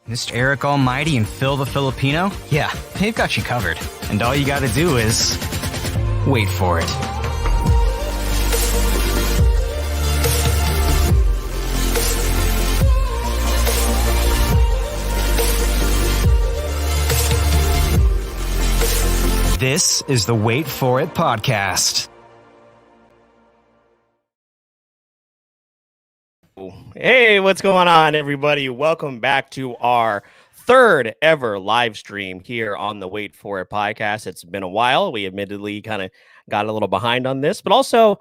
Mr. Eric Almighty and Phil the Filipino? Yeah, they've got you covered. And all you gotta do is wait for it. This is the Wait For It podcast. Hey, what's going on, everybody? Welcome back to our third ever live stream here on the Wait For It podcast. It's been a while. We admittedly kind of got a little behind on this, but also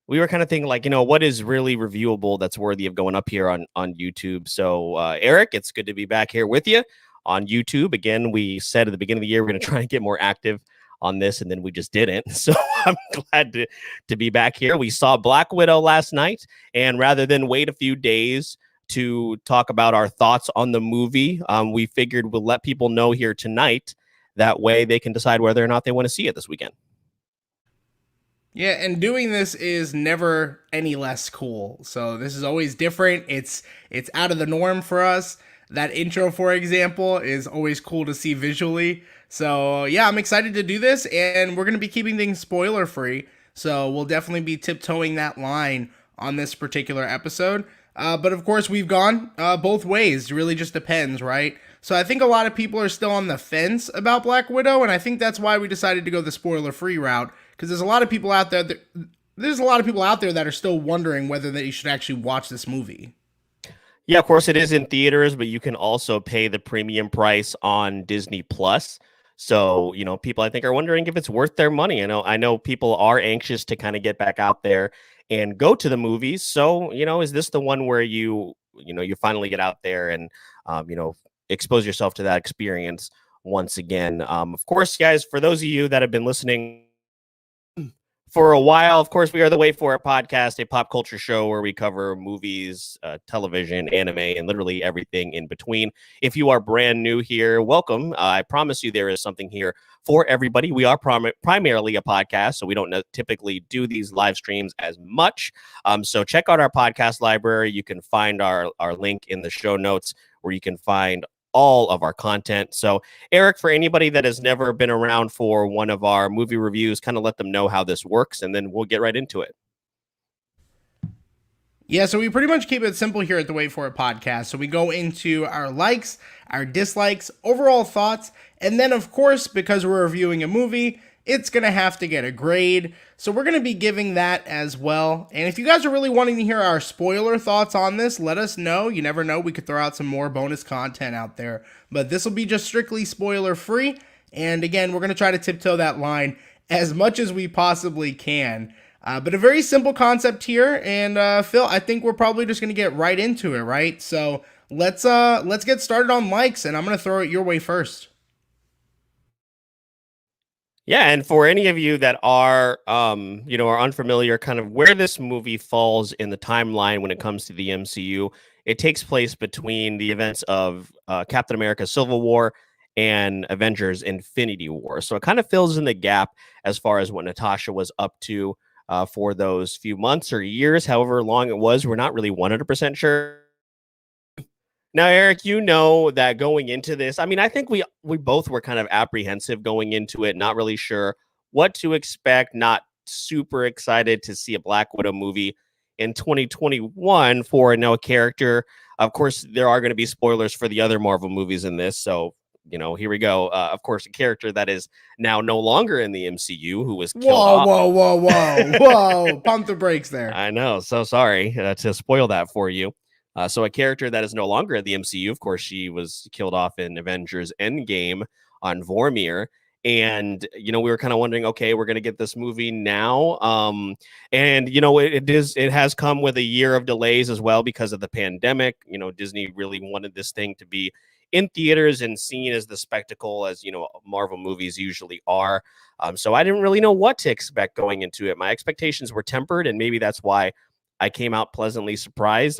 we were kind of thinking like, what is really reviewable that's worthy of going up here on YouTube. So, Eric, it's good to be back here with you on YouTube. Again, we said at the beginning of the year, we're going to try and get more active on this, and then we just didn't. So I'm glad to be back here. We saw Black Widow last night, and rather than wait a few days to talk about our thoughts on the movie, we figured we'll let people know here tonight. That way they can decide whether or not they want to see it this weekend. Yeah, and doing this is never any less cool. So this is always different. It's out of the norm for us. That intro, for example, is always cool to see visually. So yeah, I'm excited to do this, and we're going to be keeping things spoiler free. So we'll definitely be tiptoeing that line on this particular episode. But of course, we've gone both ways. It really just depends, right? So I think a lot of people are still on the fence about Black Widow, and I think that's why we decided to go the spoiler free route, because there's a lot of people out there that are still wondering whether they should actually watch this movie. Yeah, of course it is in theaters, but you can also pay the premium price on Disney Plus. So, people I think are wondering if it's worth their money. I know people are anxious to kind of get back out there and go to the movies. So, is this the one where you finally get out there and, expose yourself to that experience once again? Of course, guys, for those of you that have been listening for a while, of course, we are the Wait For It podcast, a pop culture show where we cover movies, television, anime, and literally everything in between. If you are brand new here, welcome. I promise you there is something here for everybody. We are primarily a podcast, so we don't typically do these live streams as much. So check out our podcast library. You can find our link in the show notes where you can find all of our content. So, Eric, for anybody that has never been around for one of our movie reviews, kind of let them know how this works, and then we'll get right into it. Yeah, so we pretty much keep it simple here at the Wait For It podcast. So we go into our likes, our dislikes, overall thoughts, and then, of course, because we're reviewing a movie, it's going to have to get a grade. So we're going to be giving that as well. And if you guys are really wanting to hear our spoiler thoughts on this, let us know. You never know. We could throw out some more bonus content out there. But this will be just strictly spoiler free. And again, we're going to try to tiptoe that line as much as we possibly can. But a very simple concept here. And Phil, I think we're probably just going to get right into it, right? So let's get started on likes. And I'm going to throw it your way first. Yeah, and for any of you that are, are unfamiliar, kind of where this movie falls in the timeline when it comes to the MCU, it takes place between the events of Captain America: Civil War and Avengers: Infinity War. So it kind of fills in the gap as far as what Natasha was up to for those few months or years, however long it was. We're not really 100% sure. Now, Eric, that going into this, I think we both were kind of apprehensive going into it, not really sure what to expect, not super excited to see a Black Widow movie in 2021 for a character. Of course, there are going to be spoilers for the other Marvel movies in this. So, here we go. Of course, a character that is now no longer in the MCU who was killed off. Whoa. Pump the brakes there. I know. So sorry to spoil that for you. So a character that is no longer at the MCU, of course, she was killed off in Avengers Endgame on Vormir. And, we were kind of wondering, okay, we're going to get this movie now. And, it has come with a year of delays as well because of the pandemic. Disney really wanted this thing to be in theaters and seen as the spectacle as, Marvel movies usually are. So I didn't really know what to expect going into it. My expectations were tempered, and maybe that's why I came out pleasantly surprised.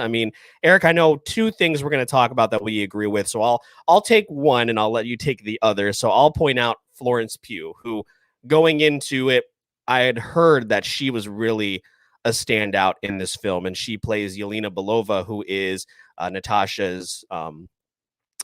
Eric, I know two things we're going to talk about that we agree with. So I'll take one and I'll let you take the other. So I'll point out Florence Pugh, who going into it, I had heard that she was really a standout in this film, and she plays Yelena Belova, who is Natasha's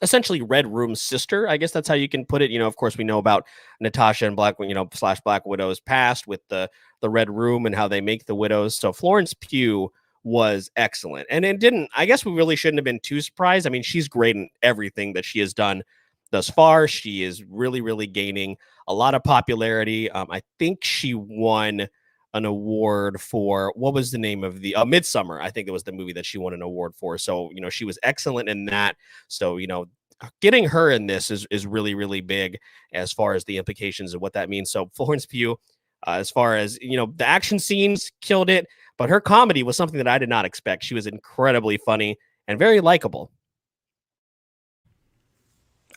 essentially Red Room's sister. I guess that's how you can put it. Of course, we know about Natasha and Black, slash Black Widow's past with the Red Room and how they make the widows. So Florence Pugh was excellent, and it didn't. I guess we really shouldn't have been too surprised. I mean, she's great in everything that she has done thus far. She is really, really gaining a lot of popularity. I think she won an award for, what was the name of the Midsummer? I think it was the movie that she won an award for. So, she was excellent in that. So, getting her in this is really, really big as far as the implications of what that means. So Florence Pugh, as far as, the action scenes, killed it, but her comedy was something that I did not expect. She was incredibly funny and very likable.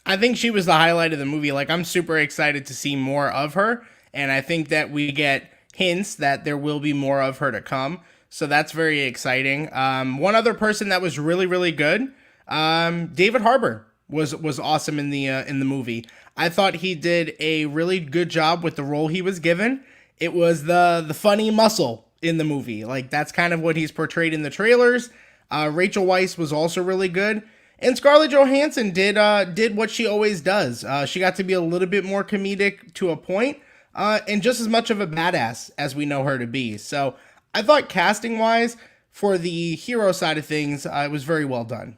I think she was the highlight of the movie. Like, I'm super excited to see more of her, and I think that we get hints that there will be more of her to come. So that's very exciting. One other person that was really, really good, David Harbour was awesome in the movie. I thought he did a really good job with the role he was given. It was the funny muscle in the movie. Like, that's kind of what he's portrayed in the trailers. Rachel Weisz was also really good. And Scarlett Johansson did what she always does. She got to be a little bit more comedic to a point, and just as much of a badass as we know her to be. So I thought casting-wise, for the hero side of things, it was very well done.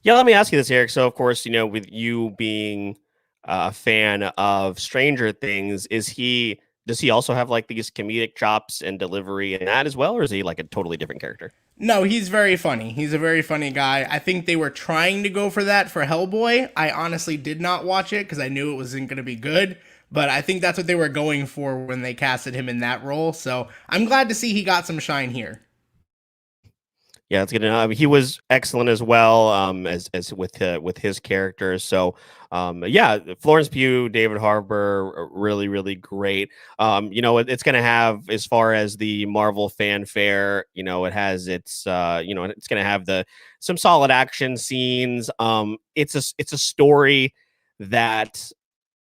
Yeah, let me ask you this, Eric. So, of course, with you being a fan of Stranger Things, does he also have like these comedic chops and delivery in that as well, or is he like a totally different character? No, he's very funny. He's a very funny guy. I think they were trying to go for that for Hellboy. I honestly did not watch it because I knew it wasn't going to be good, but I think that's what they were going for when they casted him in that role. So I'm glad to see he got some shine here. Yeah, it's good to know. He was excellent as well, as with his characters. So, yeah, Florence Pugh, David Harbour, really, really great. It's going to have, as far as the Marvel fanfare, it has its, it's going to have some solid action scenes. It's a story that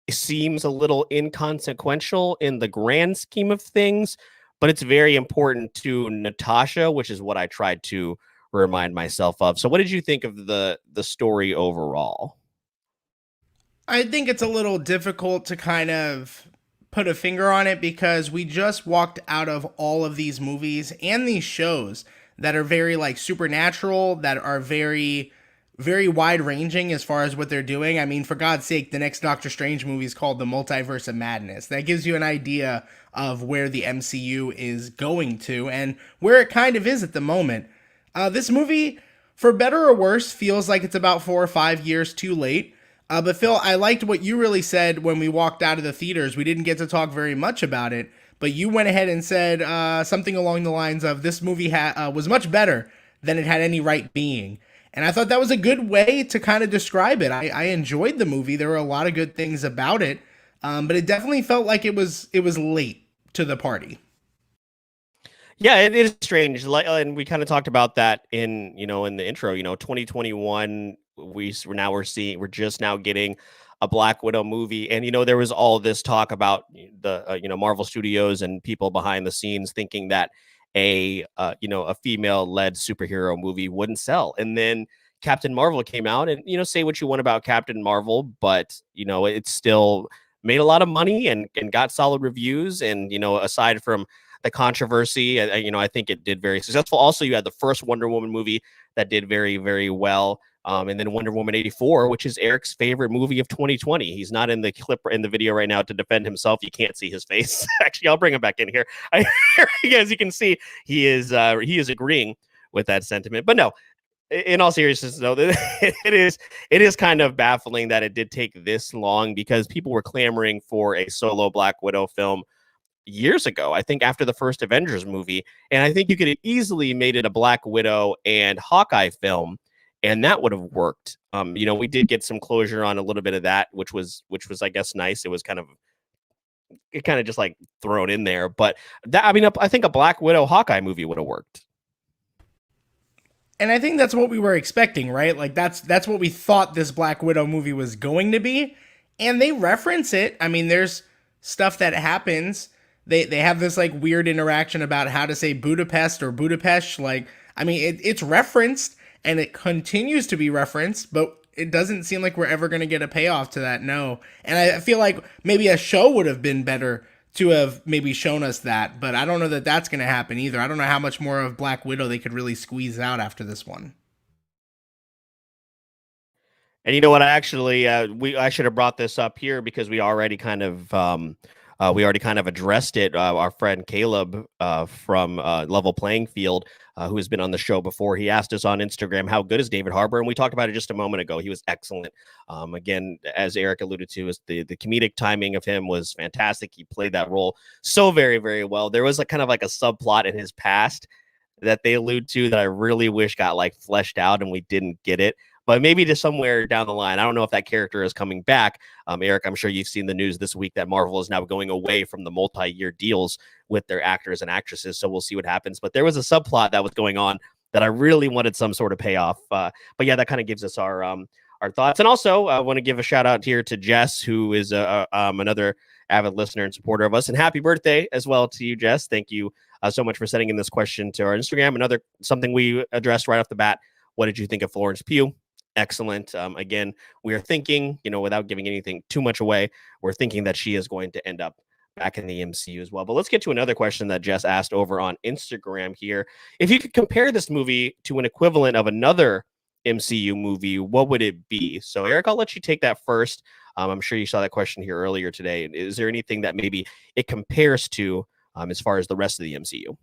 seems a little inconsequential in the grand scheme of things, but it's very important to Natasha, which is what I tried to remind myself of. So what did you think of the story overall? I think it's a little difficult to kind of put a finger on it because we just walked out of all of these movies and these shows that are very like supernatural, that are very, very wide ranging as far as what they're doing. I mean, for God's sake, the next Doctor Strange movie is called The Multiverse of Madness. That gives you an idea of where the MCU is going to and where it kind of is at the moment. This movie, for better or worse, feels like it's about 4 or 5 years too late. But Phil, I liked what you really said when we walked out of the theaters. We didn't get to talk very much about it, but you went ahead and said something along the lines of this movie was much better than it had any right being. And I thought that was a good way to kind of describe it. I enjoyed the movie. There were a lot of good things about it, but it definitely felt like it was late to the party. Yeah, it is strange. Like, and we kind of talked about that in the intro. 2021. We're just now getting a Black Widow movie, and there was all this talk about the Marvel Studios and people behind the scenes thinking that a female-led superhero movie wouldn't sell, and then Captain Marvel came out, and say what you want about Captain Marvel, but it still made a lot of money and got solid reviews, and aside from the controversy, I think it did very successful. Also, you had the first Wonder Woman movie that did very, very well. And then Wonder Woman 84, which is Eric's favorite movie of 2020. He's not in the clip in the video right now to defend himself. You can't see his face. Actually, I'll bring him back in here. As you can see, he is agreeing with that sentiment. But no, in all seriousness, though, it is kind of baffling that it did take this long because people were clamoring for a solo Black Widow film years ago, I think after the first Avengers movie. And I think you could have easily made it a Black Widow and Hawkeye film, and that would have worked. We did get some closure on a little bit of that, which was I guess nice. It was kind of just like thrown in there, but I think a Black Widow Hawkeye movie would have worked. And I think that's what we were expecting, right? Like that's what we thought this Black Widow movie was going to be, and they reference it. I mean, there's stuff that happens. They have this like weird interaction about how to say Budapest or Budapest. Like, I mean, it's referenced. And it continues to be referenced, but it doesn't seem like we're ever going to get a payoff to that. No. And I feel like maybe a show would have been better to have maybe shown us that, but I don't know that that's going to happen either. I don't know how much more of Black Widow they could really squeeze out after this one. And you know what? I actually I should have brought this up here because we already kind of addressed it. Our friend Caleb from Level Playing Field, who has been on the show before, he asked us on Instagram how good is David Harbour, and we talked about it just a moment ago. He was excellent. Again, as Eric alluded to, is the comedic timing of him was fantastic. He played that role so very, very well. There was a kind of like a subplot in his past that they allude to that I really wish got like fleshed out, and we didn't get it. But maybe to somewhere down the line. I don't know if that character is coming back. Eric, I'm sure you've seen the news this week that Marvel is now going away from the multi-year deals with their actors and actresses. So we'll see what happens. But there was a subplot that was going on that I really wanted some sort of payoff. But yeah, that kind of gives us our thoughts. And also, I want to give a shout out here to Jess, who is another avid listener and supporter of us. And happy birthday as well to you, Jess. Thank you so much for sending in this question to our Instagram. Something we addressed right off the bat. What did you think of Florence Pugh? Excellent. Again, we are thinking, without giving anything too much away, we're thinking that she is going to end up back in the MCU as well. But let's get to another question that Jess asked over on Instagram here. If you could compare this movie to an equivalent of another MCU movie, what would it be? So, Eric, I'll let you take that first. I'm sure you saw that question here earlier today. Is there anything that maybe it compares to as far as the rest of the MCU?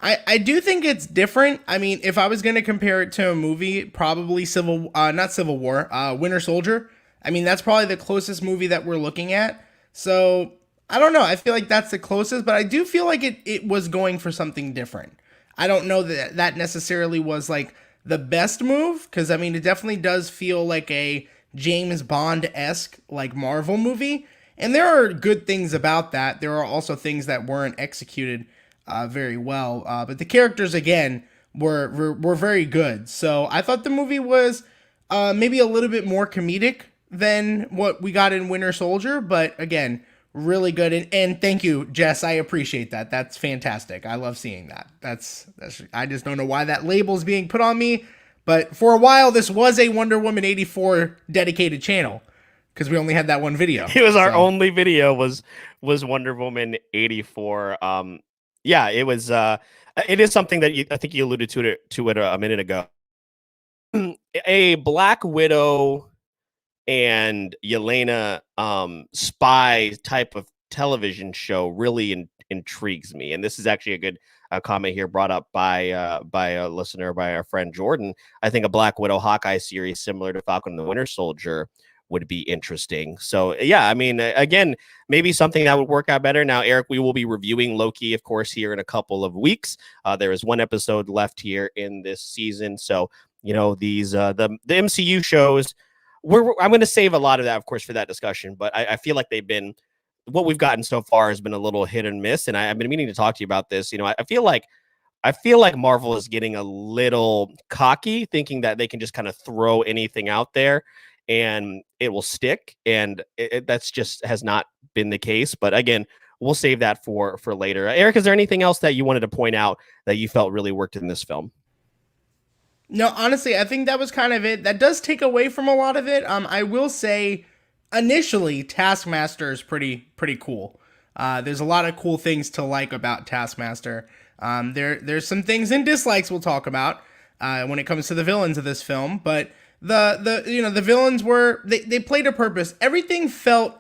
I do think it's different. I mean, if I was going to compare it to a movie, probably not Civil War, Winter Soldier. I mean, that's probably the closest movie that we're looking at. So I don't know. I feel like that's the closest, but I do feel like it was going for something different. I don't know that necessarily was like the best move, because I mean, it definitely does feel like a James Bond-esque like Marvel movie. And there are good things about that. There are also things that weren't executed very well. But the characters, again, were very good. So I thought the movie was maybe a little bit more comedic than what we got in Winter Soldier. But again, really good. And thank you, Jess. I appreciate that. That's fantastic. I love seeing that. That's I just don't know why that label is being put on me. But for a while, this was a Wonder Woman 84 dedicated channel, because we only had that one video. It was our only video was Wonder Woman 84. Yeah, it was. It is something that I think you alluded to it a minute ago. A Black Widow and Yelena spy type of television show really intrigues me, and this is actually a good comment here brought up by a listener, by our friend Jordan. I think a Black Widow Hawkeye series similar to Falcon and the Winter Soldier would be interesting. So yeah, I mean, again, maybe something that would work out better. Now, Eric, we will be reviewing Loki, of course, here in a couple of weeks. There is one episode left here in this season. So, these the MCU shows, I'm going to save a lot of that, of course, for that discussion. But I feel like what we've gotten so far has been a little hit and miss. And I've been meaning to talk to you about this. I feel like Marvel is getting a little cocky, thinking that they can just kind of throw anything out there and it will stick, and that's just has not been the case. But again, we'll save that for later. Eric, is there anything else that you wanted to point out that you felt really worked in this film? No, honestly, I think that was kind of it. That does take away from a lot of it. I will say, initially, Taskmaster is pretty cool. There's a lot of cool things to like about Taskmaster. There's some things and dislikes we'll talk about when it comes to the villains of this film, but the villains they played a purpose. Everything felt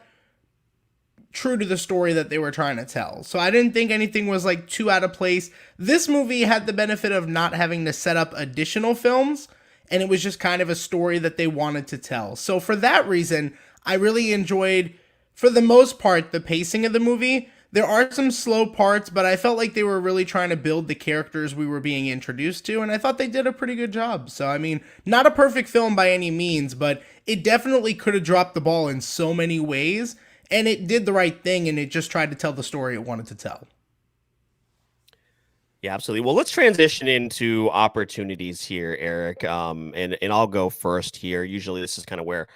true to the story that they were trying to tell. So I didn't think anything was like too out of place. This movie had the benefit of not having to set up additional films, and it was just kind of a story that they wanted to tell. So for that reason, I really enjoyed, for the most part, the pacing of the movie. There are some slow parts, but I felt like they were really trying to build the characters we were being introduced to, and I thought they did a pretty good job. So, I mean, not a perfect film by any means, but it definitely could have dropped the ball in so many ways, and it did the right thing, and it just tried to tell the story it wanted to tell. Yeah, absolutely. Well, let's transition into opportunities here, Eric. And I'll go first here. Usually this is kind of where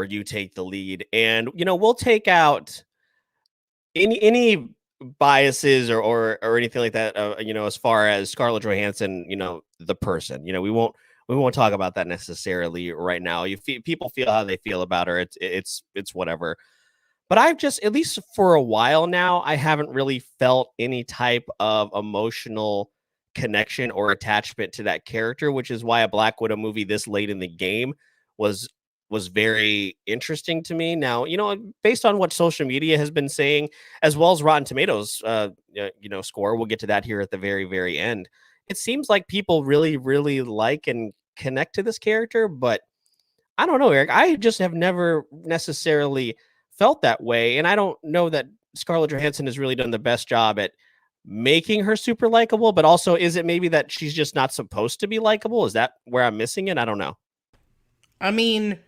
you take the lead, and we'll take out any biases or anything like that, as far as Scarlett Johansson, the person, we we won't talk about that necessarily right now. People feel how they feel about her. It's whatever. But I've just, at least for a while now, I haven't really felt any type of emotional connection or attachment to that character, which is why a Black Widow movie this late in the game was was very interesting to me. Now, based on what social media has been saying, as well as Rotten Tomatoes, score, we'll get to that here at the very, very end. It seems like people really, really like and connect to this character, but I don't know, Eric. I just have never necessarily felt that way, and I don't know that Scarlett Johansson has really done the best job at making her super likable. But also, is it maybe that she's just not supposed to be likable? Is that where I'm missing it? I don't know. I mean,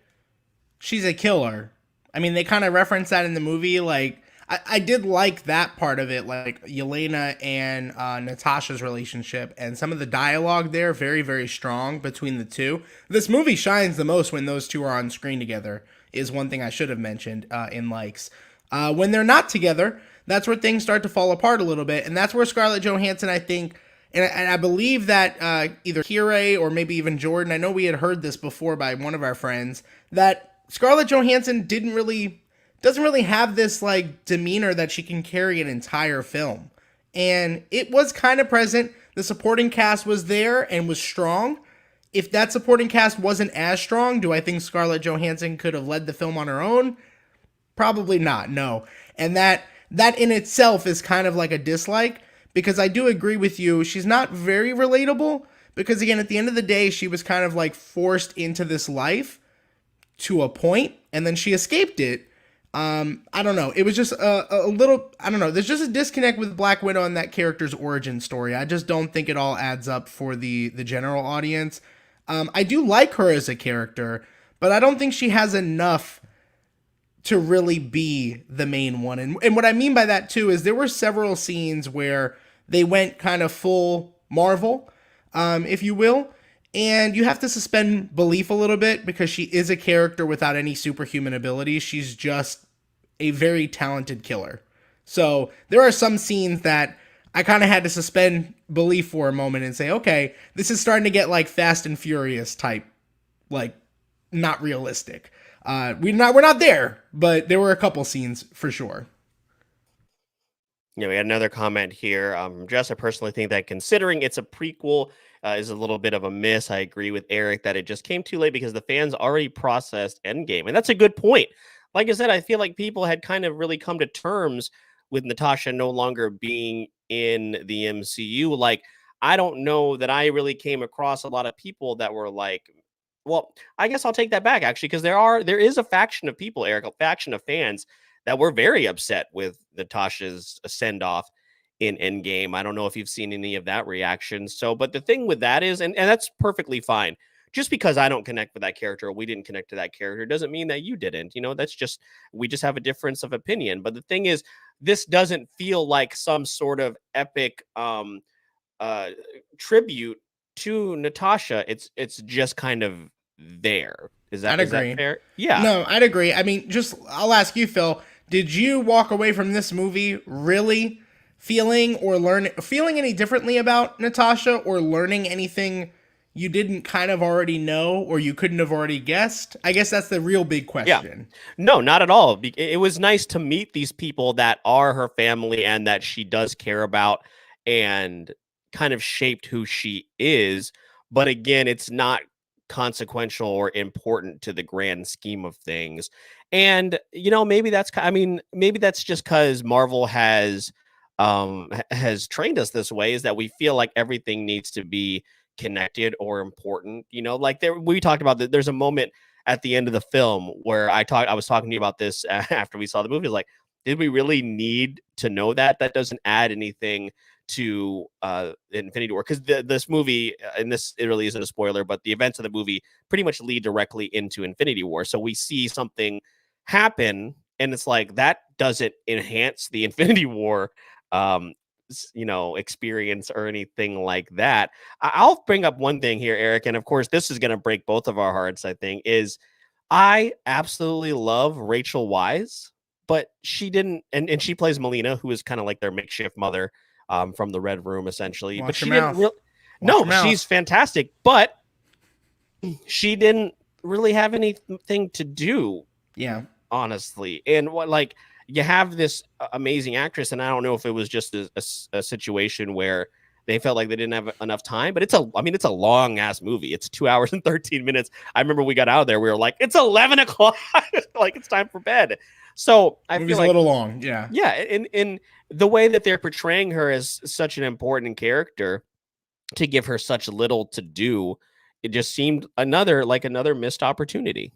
she's a killer. I mean, they kind of reference that in the movie. Like, I did like that part of it, like Yelena and Natasha's relationship, and some of the dialogue there, very, very strong between the two. This movie shines the most when those two are on screen together, is one thing I should have mentioned in likes. When they're not together, that's where things start to fall apart a little bit, and that's where Scarlett Johansson, I think, and I believe that either Kire or maybe even Jordan, I know we had heard this before by one of our friends, that Scarlett Johansson doesn't really have this like demeanor that she can carry an entire film. And it was kind of present. The supporting cast was there and was strong. If that supporting cast wasn't as strong, do I think Scarlett Johansson could have led the film on her own? Probably not, no. And that in itself is kind of like a dislike, because I do agree with you. She's not very relatable, because again, at the end of the day, she was kind of like forced into this life to a point, and then she escaped it. I don't know. It was just a little, I don't know. There's just a disconnect with Black Widow and that character's origin story. I just don't think it all adds up for the general audience. I do like her as a character, but I don't think she has enough to really be the main one. And what I mean by that too is there were several scenes where they went kind of full Marvel, if you will. And you have to suspend belief a little bit, because she is a character without any superhuman abilities. She's just a very talented killer. So there are some scenes that I kind of had to suspend belief for a moment and say, okay, this is starting to get like Fast and Furious type, like not realistic. We're not there, but there were a couple scenes for sure. Yeah, we had another comment here. Jess, I personally think that considering it's a prequel, is a little bit of a miss. I agree with Eric that it just came too late because the fans already processed Endgame. And that's a good point. Like I said, I feel like people had kind of really come to terms with Natasha no longer being in the MCU. Like, I don't know that I really came across a lot of people that were like, well, I guess I'll take that back, actually, because there is a faction of people, Eric, a faction of fans that were very upset with Natasha's send-off in Endgame. I don't know if you've seen any of that reaction. So, but the thing with that is, and that's perfectly fine. Just because I don't connect with that character, or we didn't connect to that character, doesn't mean that you didn't. That's just, we just have a difference of opinion. But the thing is, this doesn't feel like some sort of epic tribute to Natasha. It's just kind of there. Is that fair? Yeah. No, I'd agree. I mean, I'll ask you, Phil, did you walk away from this movie really feeling any differently about Natasha, or learning anything you didn't kind of already know, or you couldn't have already guessed? I guess that's the real big question. Yeah. No, not at all. It was nice to meet these people that are her family and that she does care about and kind of shaped who she is. But again, it's not consequential or important to the grand scheme of things. And, maybe that's just because Marvel has trained us this way, is that we feel like everything needs to be connected or important. Like we talked about that. There's a moment at the end of the film where I was talking to you about this after we saw the movie. Like, did we really need to know that? That doesn't add anything to Infinity War, because this movie, and it really isn't a spoiler, but the events of the movie pretty much lead directly into Infinity War. So we see something happen, and it's like, that doesn't enhance the Infinity War experience or anything like that. I'll bring up one thing here, Eric, and of course this is going to break both of our hearts, I think, is I absolutely love Rachel Weisz, but she didn't, and she plays Melina, who is kind of like their makeshift mother from the Red Room, essentially. Watch but she your didn't mouth. No, she's fantastic, but she didn't really have anything to do, Yeah. honestly. And what, like, you have this amazing actress, and I don't know if it was just a situation where they felt like they didn't have enough time, but it's a long ass movie. It's 2 hours and 13 minutes. I remember we got out of there, we were like, it's 11 o'clock, like it's time for bed. So I Movie's feel like, a little long. Yeah. yeah, in the way that they're portraying her as such an important character, to give her such little to do, it just seemed another missed opportunity.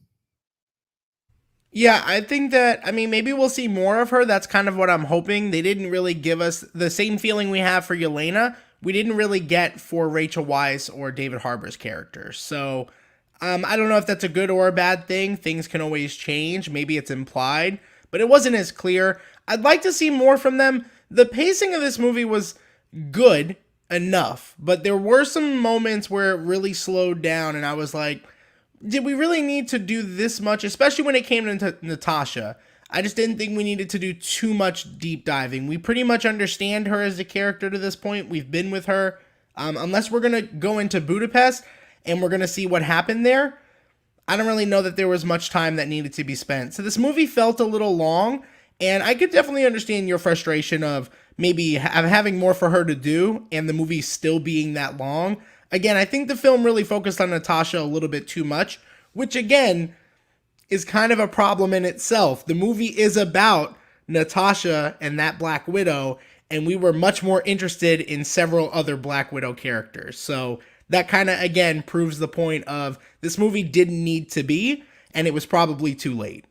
Yeah, I think that, I mean, maybe we'll see more of her. That's kind of what I'm hoping. They didn't really give us the same feeling we have for Yelena. We didn't really get for Rachel Weisz or David Harbour's characters. So, I don't know if that's a good or a bad thing. Things can always change. Maybe it's implied, but it wasn't as clear. I'd like to see more from them. The pacing of this movie was good enough, but there were some moments where it really slowed down, and I was like, did we really need to do this much, especially when it came to Natasha? I just didn't think we needed to do too much deep diving. We pretty much understand her as a character to this point. We've been with her. Unless we're going to go into Budapest and we're going to see what happened there, I don't really know that there was much time that needed to be spent. So this movie felt a little long, and I could definitely understand your frustration of maybe having more for her to do and the movie still being that long. Again, I think the film really focused on Natasha a little bit too much, which again is kind of a problem in itself. The movie is about Natasha and that Black Widow, and we were much more interested in several other Black Widow characters. So that kind of, again, proves the point of this movie didn't need to be, and it was probably too late.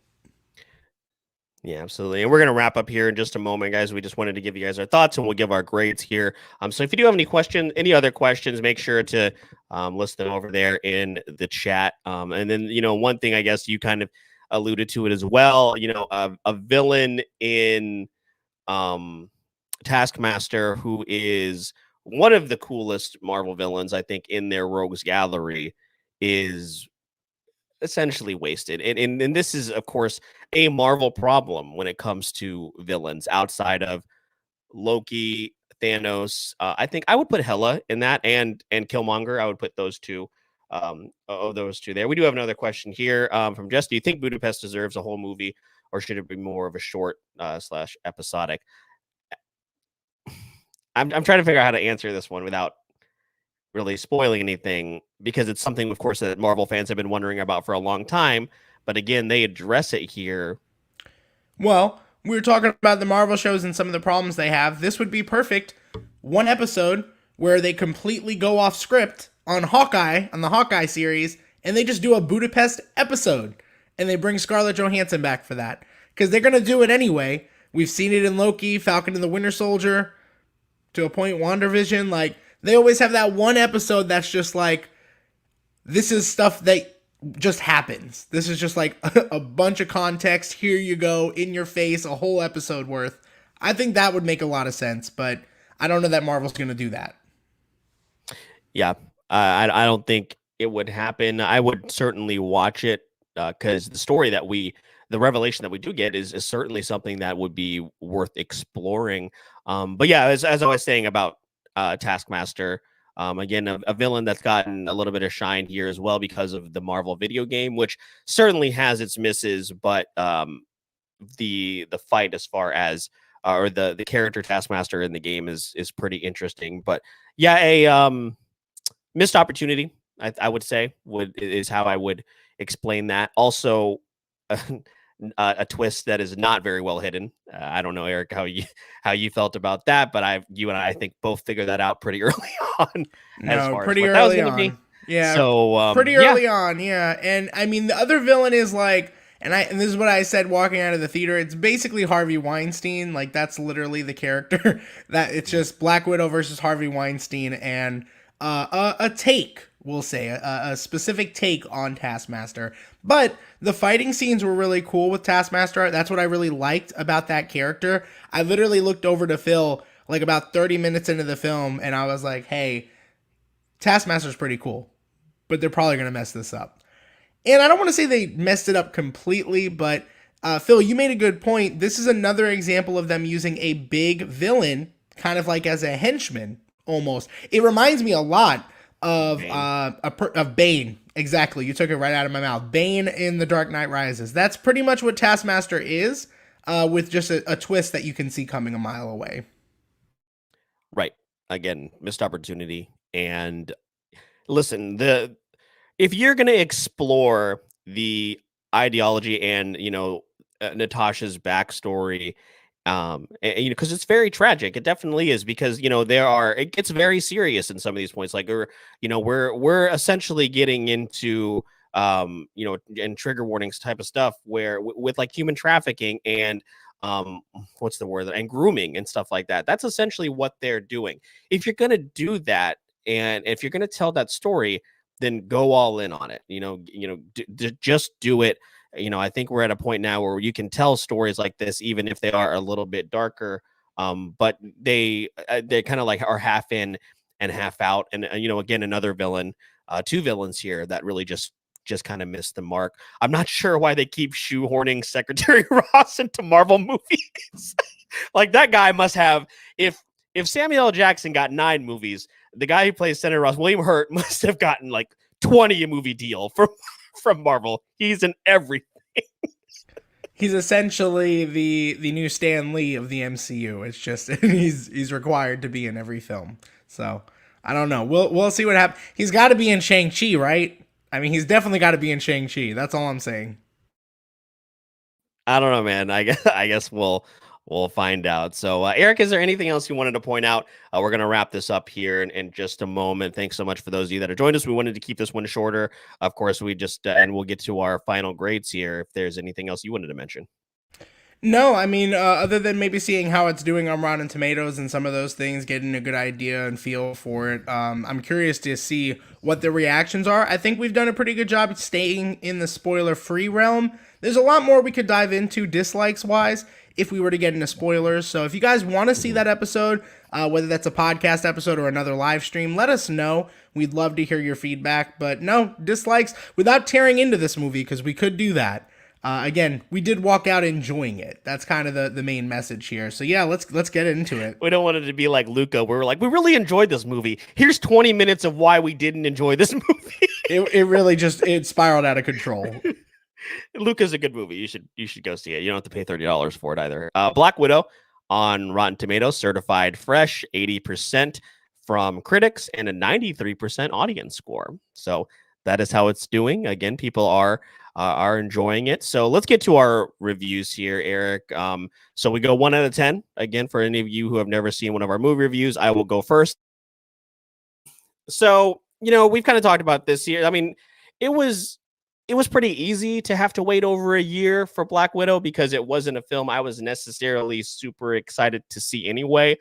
Yeah, absolutely. And we're going to wrap up here in just a moment, guys. We just wanted to give you guys our thoughts, and we'll give our grades here. So if you do have any other questions, make sure to list them over there in the chat. And then, one thing I guess you kind of alluded to it as well, a villain in Taskmaster, who is one of the coolest Marvel villains, I think, in their rogues gallery, is essentially wasted. And this is, of course, a Marvel problem when it comes to villains outside of Loki, Thanos. I think I would put Hela in that, and Killmonger. I would put those two. Those two there. We do have another question here from Jess. Do you think Budapest deserves a whole movie, or should it be more of a short slash episodic? I'm trying to figure out how to answer this one without really spoiling anything, because it's something, of course, that Marvel fans have been wondering about for a long time. But again, they address it here. Well, we were talking about the Marvel shows and some of the problems they have. This would be perfect. One episode where they completely go off script on Hawkeye, on the Hawkeye series, and they just do a Budapest episode. And they bring Scarlett Johansson back for that. Because they're going to do it anyway. We've seen it in Loki, Falcon and the Winter Soldier, to a point, WandaVision. Like, they always have that one episode that's just like, this is stuff that just happens. This is just like a bunch of context. Here you go, in your face, a whole episode worth. I think that would make a lot of sense, but I don't know that Marvel's going to do that. Yeah, I don't think it would happen. I would certainly watch it because the revelation that we do get is certainly something that would be worth exploring. But yeah, as I was saying about Taskmaster, again, a villain that's gotten a little bit of shine here as well because of the Marvel video game, which certainly has its misses, but the fight as far as or the character Taskmaster in the game is pretty interesting. But yeah, a missed opportunity, I would say, is how I would explain that. Also, a twist that is not very well hidden. I don't know, Eric, how you felt about that, but you and I think both figured that out pretty early on. Pretty early on. Yeah. So pretty early on, yeah. And I mean, the other villain is like, and this is what I said walking out of the theater. It's basically Harvey Weinstein. Like, that's literally the character. That it's just Black Widow versus Harvey Weinstein, and a take, we'll say, a specific take on Taskmaster. But the fighting scenes were really cool with Taskmaster. That's what I really liked about that character. I literally looked over to Phil like about 30 minutes into the film, and I was like, hey, Taskmaster's pretty cool, but they're probably going to mess this up. And I don't want to say they messed it up completely, but Phil, you made a good point. This is another example of them using a big villain kind of like as a henchman, almost. It reminds me a lot of Bane. of Bane. Exactly, you took it right out of my mouth. Bane in The Dark Knight Rises. That's pretty much what Taskmaster is, with just a twist that you can see coming a mile away. Right. Again, missed opportunity. And listen, the if you're going to explore the ideology and Natasha's backstory, because it's very tragic, it definitely is, because it gets very serious in some of these points, like we're essentially getting into and trigger warnings type of stuff where with like human trafficking and what's the word, and grooming and stuff like that. That's essentially what they're doing. If you're going to do that, and if you're going to tell that story, then go all in on it. Just do it. I think we're at a point now where you can tell stories like this, even if they are a little bit darker. But they kind of like are half in and half out. And again, another villain, two villains here that really just kind of missed the mark. I'm not sure why they keep shoehorning Secretary Ross into Marvel movies. Like, that guy must have, if Samuel L. Jackson got 9 movies, the guy who plays Senator Ross, William Hurt, must have gotten like 20 a movie deal from Marvel. He's in everything. He's essentially the new Stan Lee of the MCU. It's just he's required to be in every film. So I don't know. We'll see what happens. He's got to be in Shang-Chi, right? I mean, he's definitely got to be in Shang-Chi. That's all I'm saying. I don't know, man. I guess we'll find out. So, Eric, is there anything else you wanted to point out? We're going to wrap this up here in just a moment. Thanks so much for those of you that have joined us. We wanted to keep this one shorter. Of course, we just, and we'll get to our final grades here. If there's anything else you wanted to mention. No, I mean, other than maybe seeing how it's doing on Rotten Tomatoes and some of those things, getting a good idea and feel for it, I'm curious to see what the reactions are. I think we've done a pretty good job staying in the spoiler-free realm. There's a lot more we could dive into dislikes-wise if we were to get into spoilers. So if you guys want to see that episode, whether that's a podcast episode or another live stream, let us know. We'd love to hear your feedback. But no, dislikes without tearing into this movie, because we could do that. Again, we did walk out enjoying it. That's kind of the main message here. So yeah, let's get into it. We don't want it to be like Luca, where we're like, we really enjoyed this movie. Here's 20 minutes of why we didn't enjoy this movie. it really just spiraled out of control. Luca's a good movie. You should go see it. You don't have to pay $30 for it either. Black Widow on Rotten Tomatoes, certified fresh, 80% from critics and a 93% audience score. So that is how it's doing. Again, people are enjoying it. So let's get to our reviews here, Eric. So we go 1 out of 10. Again, for any of you who have never seen one of our movie reviews, I will go first. So, we've kind of talked about this here. I mean, it was pretty easy to have to wait over a year for Black Widow, because it wasn't a film I was necessarily super excited to see anyway.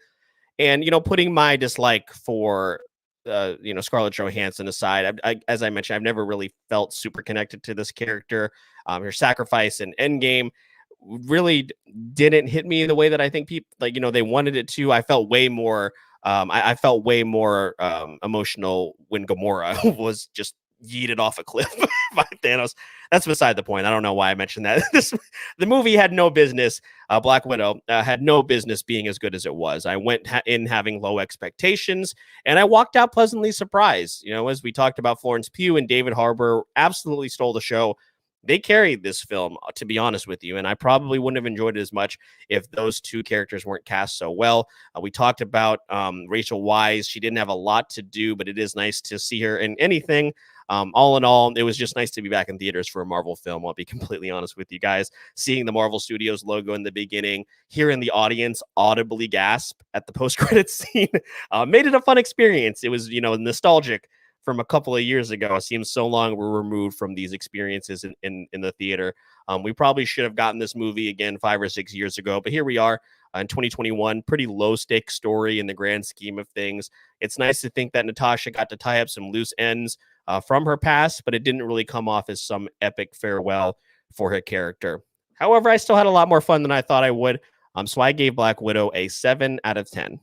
And, putting my dislike for Scarlett Johansson aside, as I mentioned, I've never really felt super connected to this character. Her sacrifice in Endgame really didn't hit me the way that I think people they wanted it to. I felt way more I felt way more emotional when Gamora was just yeeted off a cliff by Thanos. That's beside the point. I don't know why I mentioned that. The movie had no business. Black Widow had no business being as good as it was. I went in having low expectations, and I walked out pleasantly surprised. As we talked about, Florence Pugh and David Harbour absolutely stole the show. They carried this film, to be honest with you, and I probably wouldn't have enjoyed it as much if those two characters weren't cast so well. We talked about Rachel Weisz. She didn't have a lot to do, but it is nice to see her in anything. All in all, it was just nice to be back in theaters for a Marvel film. I'll be completely honest with you guys. Seeing the Marvel Studios logo in the beginning, hearing the audience audibly gasp at the post-credits scene, made it a fun experience. It was, nostalgic from a couple of years ago. It seems so long we're removed from these experiences in the theater. We probably should have gotten this movie again 5 or 6 years ago, but here we are in 2021. Pretty low stakes story in the grand scheme of things. It's nice to think that Natasha got to tie up some loose ends from her past, but it didn't really come off as some epic farewell for her character. However, I still had a lot more fun than I thought I would. So I gave Black Widow a 7 out of 10.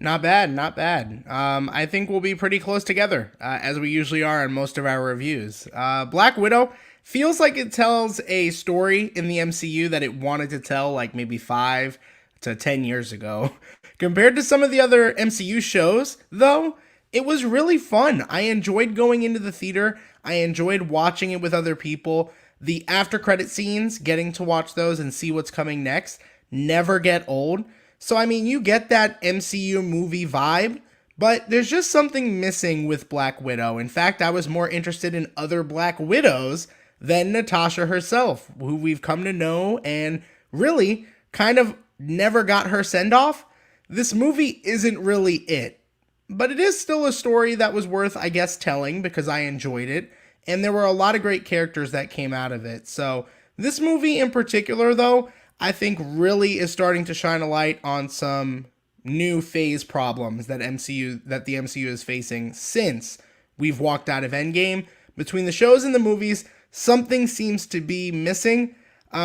Not bad, not bad. I think we'll be pretty close together, as we usually are in most of our reviews. Black Widow feels like it tells a story in the MCU that it wanted to tell like maybe 5 to 10 years ago. Compared to some of the other MCU shows, though, it was really fun. I enjoyed going into the theater. I enjoyed watching it with other people. The after credit scenes, getting to watch those and see what's coming next, never get old. So, I mean, you get that MCU movie vibe, but there's just something missing with Black Widow. In fact, I was more interested in other Black Widows than Natasha herself, who we've come to know and really kind of never got her send-off. This movie isn't really it, but it is still a story that was worth, I guess, telling because I enjoyed it, and there were a lot of great characters that came out of it. So this movie in particular, though, I think really is starting to shine a light on some new phase problems that the MCU is facing since we've walked out of Endgame. Between the shows and the movies, something seems to be missing.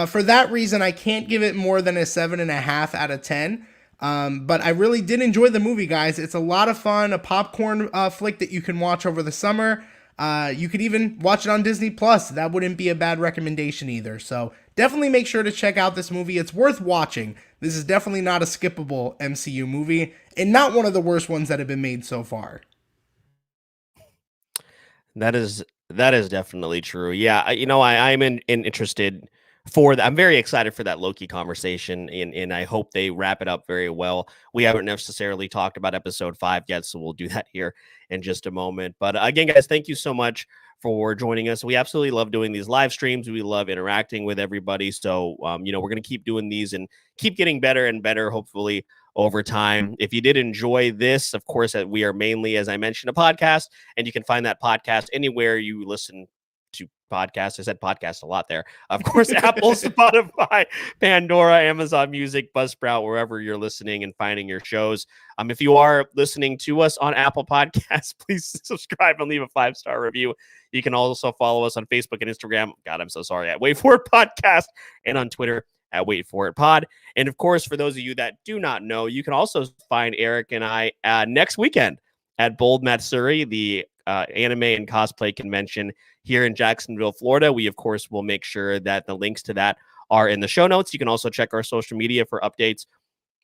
For that reason, I can't give it more than a 7.5 out of 10. But I really did enjoy the movie, guys. It's a lot of fun, a popcorn flick that you can watch over the summer. You could even watch it on Disney Plus. That wouldn't be a bad recommendation either. So definitely make sure to check out this movie. It's worth watching. This is definitely not a skippable MCU movie, and not one of the worst ones that have been made so far. That is definitely true. Yeah, I'm interested for that. I'm very excited for that Loki conversation, and I hope they wrap it up very well. We haven't necessarily talked about episode 5 yet, so we'll do that here in just a moment. But again, guys, thank you so much for joining us. We absolutely love doing these live streams. We love interacting with everybody. So, we're going to keep doing these and keep getting better and better, hopefully, over time. If you did enjoy this, of course, we are mainly, as I mentioned, a podcast, and you can find that podcast anywhere you listen to podcasts. I said podcast a lot there. Of course, Apple, Spotify, Pandora, Amazon Music, Buzzsprout, wherever you're listening and finding your shows. If you are listening to us on Apple Podcasts, please subscribe and leave a 5-star review. You can also follow us on Facebook and Instagram. God, I'm so sorry. At Wait For It Podcast, and on Twitter at Wait For It Pod. And of course, for those of you that do not know, you can also find Eric and I next weekend at Bold Matsuri, the anime and cosplay convention here in Jacksonville, Florida. We, of course, will make sure that the links to that are in the show notes. You can also check our social media for updates.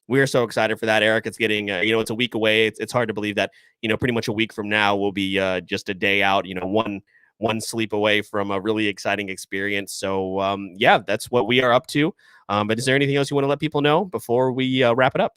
We are so excited for that, Eric. It's getting, it's a week away. It's hard to believe that, pretty much a week from now will be just a day out, one sleep away from a really exciting experience. So, yeah, that's what we are up to. But is there anything else you want to let people know before we wrap it up?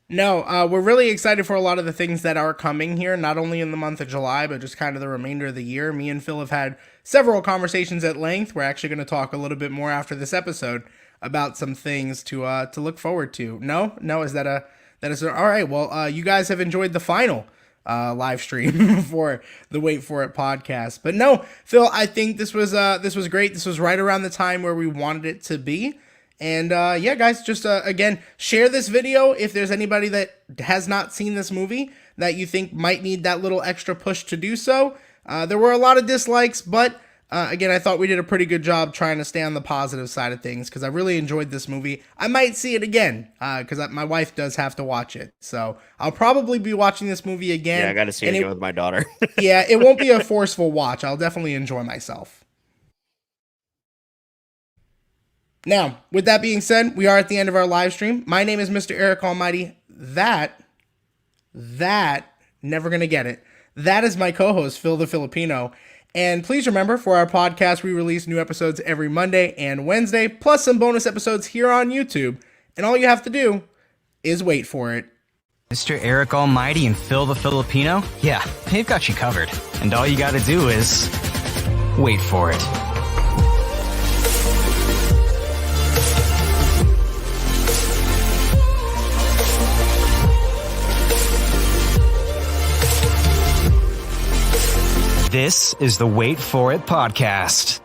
No, we're really excited for a lot of the things that are coming here, not only in the month of July, but just kind of the remainder of the year. Me and Phil have had several conversations at length. We're actually going to talk a little bit more after this episode about some things to look forward to. No, is that all right? Well, you guys have enjoyed the final live stream for the Wait For It podcast. But no, Phil, I think this was great. This was right around the time where we wanted it to be. And yeah, guys, just again, share this video if there's anybody that has not seen this movie that you think might need that little extra push to do so. There were a lot of dislikes, but again, I thought we did a pretty good job trying to stay on the positive side of things because I really enjoyed this movie. I might see it again because my wife does have to watch it. So I'll probably be watching this movie again. Yeah, I got to see it again with my daughter. Yeah, it won't be a forceful watch. I'll definitely enjoy myself. Now, with that being said, we are at the end of our live stream. My name is Mr. Eric Almighty. That, never gonna get it. That is my co-host, Phil the Filipino. And please remember, for our podcast, we release new episodes every Monday and Wednesday, plus some bonus episodes here on YouTube. And all you have to do is wait for it. Mr. Eric Almighty and Phil the Filipino? Yeah, they've got you covered. And all you gotta do is wait for it. This is the Wait For It podcast.